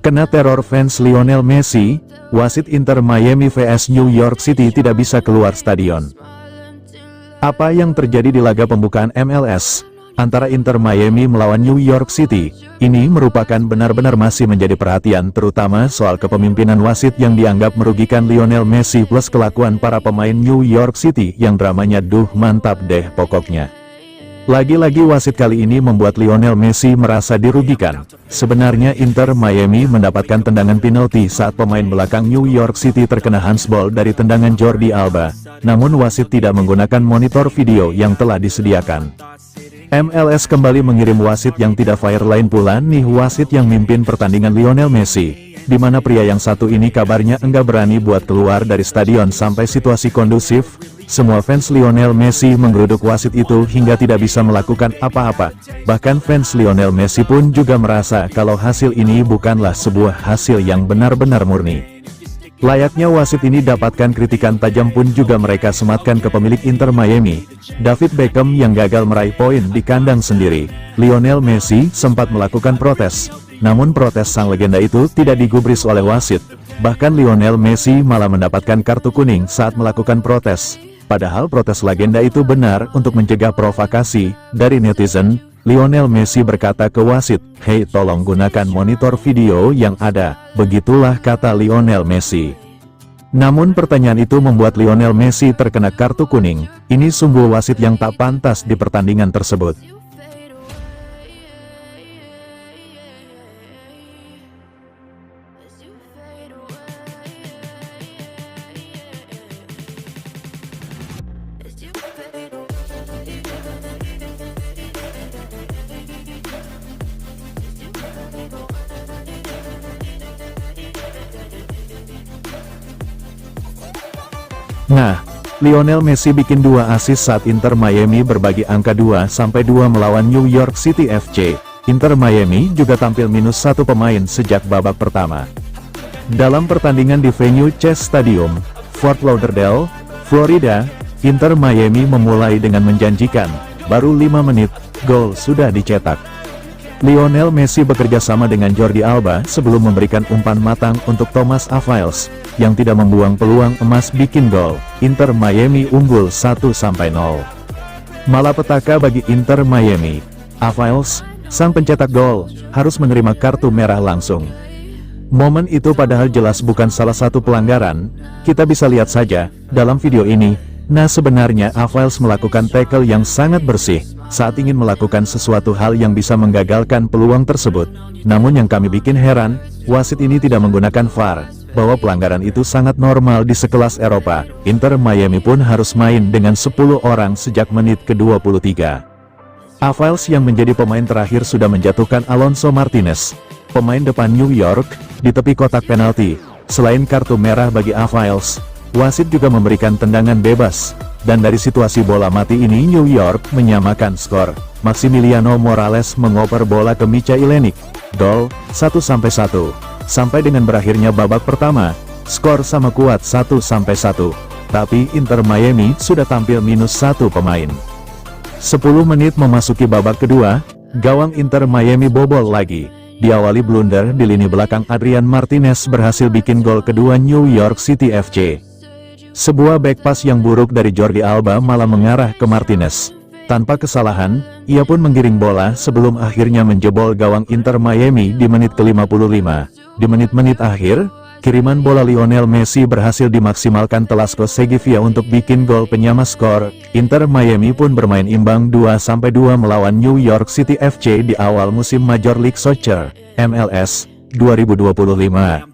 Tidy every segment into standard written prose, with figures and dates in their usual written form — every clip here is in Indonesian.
Kena teror fans Lionel Messi, wasit Inter Miami vs New York City tidak bisa keluar stadion. Apa yang terjadi di laga pembukaan MLS antara Inter Miami melawan New York City, ini merupakan benar-benar masih menjadi perhatian, terutama soal kepemimpinan wasit yang dianggap merugikan Lionel Messi plus kelakuan para pemain New York City yang dramanya mantap deh pokoknya. Lagi-lagi wasit kali ini membuat Lionel Messi merasa dirugikan. Sebenarnya Inter Miami mendapatkan tendangan penalti saat pemain belakang New York City terkena handsball dari tendangan Jordi Alba, namun wasit tidak menggunakan monitor video yang telah disediakan. MLS kembali mengirim wasit yang tidak fair, lain pula nih wasit yang mimpin pertandingan Lionel Messi, di mana pria yang satu ini kabarnya enggak berani buat keluar dari stadion sampai situasi kondusif. Semua fans Lionel Messi menggeruduk wasit itu hingga tidak bisa melakukan apa-apa. Bahkan fans Lionel Messi pun juga merasa kalau hasil ini bukanlah sebuah hasil yang benar-benar murni. Layaknya wasit ini dapatkan kritikan tajam pun juga mereka sematkan ke pemilik Inter Miami, David Beckham, yang gagal meraih poin di kandang sendiri. Lionel Messi sempat melakukan protes, namun protes sang legenda itu tidak digubris oleh wasit. Bahkan Lionel Messi malah mendapatkan kartu kuning saat melakukan protes. Padahal protes legenda itu benar untuk mencegah provokasi dari netizen. Lionel Messi berkata ke wasit, "Hei, tolong gunakan monitor video yang ada." Begitulah kata Lionel Messi. Namun pertanyaan itu membuat Lionel Messi terkena kartu kuning. Ini sungguh wasit yang tak pantas di pertandingan tersebut. Nah, Lionel Messi bikin 2 assist saat Inter Miami berbagi angka 2-2 melawan New York City FC. Inter Miami juga tampil minus 1 pemain sejak babak pertama. Dalam pertandingan di venue Chase Stadium, Fort Lauderdale, Florida, Inter Miami memulai dengan menjanjikan. Baru 5 menit, gol sudah dicetak. Lionel Messi bekerja sama dengan Jordi Alba sebelum memberikan umpan matang untuk Thomas Aviles, yang tidak membuang peluang emas bikin gol. Inter Miami unggul 1-0. Malapetaka bagi Inter Miami. Aviles, sang pencetak gol, harus menerima kartu merah langsung. Momen itu padahal jelas bukan salah satu pelanggaran. Kita bisa lihat saja dalam video ini. Nah, sebenarnya Aviles melakukan tackle yang sangat bersih saat ingin melakukan sesuatu hal yang bisa menggagalkan peluang tersebut. Namun yang kami bikin heran, wasit ini tidak menggunakan VAR, bahwa pelanggaran itu sangat normal di sekelas Eropa. Inter Miami pun harus main dengan 10 orang sejak menit ke-23. Aviles yang menjadi pemain terakhir sudah menjatuhkan Alonso Martinez, pemain depan New York, di tepi kotak penalti. Selain kartu merah bagi Aviles, wasit juga memberikan tendangan bebas, dan dari situasi bola mati ini New York menyamakan skor. Maximiliano Morales mengoper bola ke Micha Ilenic, gol 1-1. Sampai dengan berakhirnya babak pertama, skor sama kuat 1-1. Tapi Inter Miami sudah tampil minus 1 pemain. 10 menit memasuki babak kedua, gawang Inter Miami bobol lagi. Diawali blunder di lini belakang, Adrian Martinez berhasil bikin gol kedua New York City FC. Sebuah back pass yang buruk dari Jordi Alba malah mengarah ke Martinez. Tanpa kesalahan, ia pun menggiring bola sebelum akhirnya menjebol gawang Inter Miami di menit ke-55. Di menit-menit akhir, kiriman bola Lionel Messi berhasil dimaksimalkan Telasco Segivia untuk bikin gol penyama skor. Inter Miami pun bermain imbang 2-2 melawan New York City FC di awal musim Major League Soccer, MLS, 2025.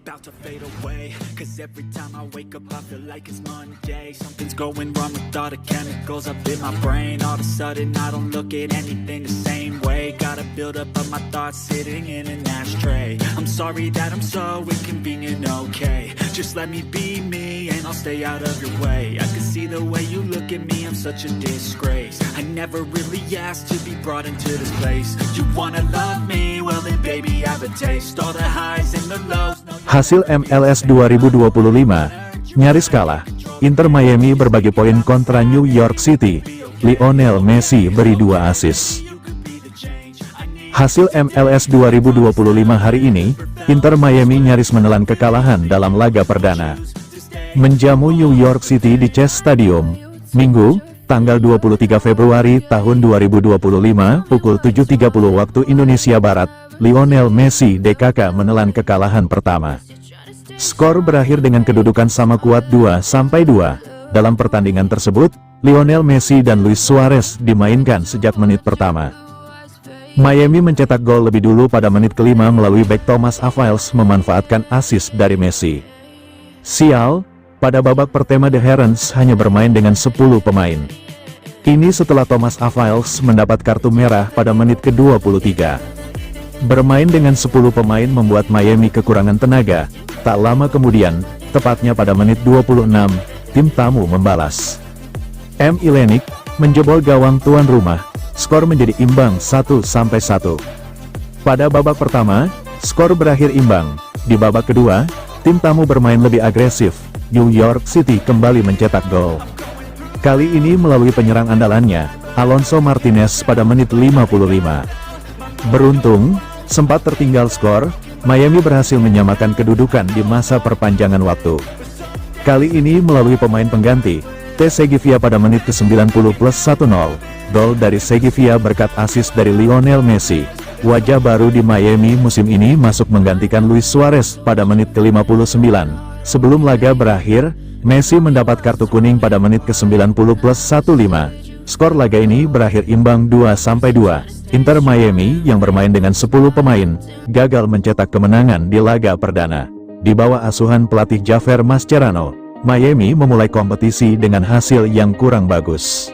Every time I wake up I feel like it's Monday. Something's going wrong with all the chemicals up in my brain. All of a sudden I don't look at anything the same way. Gotta build up of my thoughts sitting in an ashtray. I'm sorry that I'm so inconvenient, okay. Just let me be me and I'll stay out of your way. I can see the way you look at me, I'm such a disgrace. I never really asked to be brought into this place. You wanna love me? Well then baby I have a taste. All the highs and the lows. Hasil MLS 2025, nyaris kalah. Inter Miami berbagi poin kontra New York City. Lionel Messi beri 2 assist. Hasil MLS 2025 hari ini, Inter Miami nyaris menelan kekalahan dalam laga perdana. Menjamu New York City di Chase Stadium, Minggu, tanggal 23 Februari tahun 2025 pukul 7.30 waktu Indonesia Barat, Lionel Messi DKK menelan kekalahan pertama. Skor berakhir dengan kedudukan sama kuat 2-2. Dalam pertandingan tersebut, Lionel Messi dan Luis Suarez dimainkan sejak menit pertama. Miami mencetak gol lebih dulu pada menit kelima melalui bek Thomas Avails memanfaatkan assist dari Messi. Sial, pada babak pertama The Herons hanya bermain dengan 10 pemain. Ini setelah Thomas Avails mendapat kartu merah pada menit ke-23. Bermain dengan 10 pemain membuat Miami kekurangan tenaga. Tak lama kemudian, tepatnya pada menit 26, tim tamu membalas. M. Ilenik menjebol gawang tuan rumah. Skor menjadi imbang 1-1. Pada babak pertama, skor berakhir imbang. Di babak kedua, tim tamu bermain lebih agresif. New York City kembali mencetak gol. Kali ini melalui penyerang andalannya, Alonso Martinez pada menit 55. Beruntung, sempat tertinggal skor, Miami berhasil menyamakan kedudukan di masa perpanjangan waktu. Kali ini melalui pemain pengganti, T. Segivia pada menit ke-90 plus 1-0. Gol dari Segivia berkat assist dari Lionel Messi. Wajah baru di Miami musim ini masuk menggantikan Luis Suarez pada menit ke-59. Sebelum laga berakhir, Messi mendapat kartu kuning pada menit ke-90 plus 1-5. Skor laga ini berakhir imbang 2-2. Inter Miami yang bermain dengan 10 pemain, gagal mencetak kemenangan di laga perdana. Di bawah asuhan pelatih Javier Mascherano, Miami memulai kompetisi dengan hasil yang kurang bagus.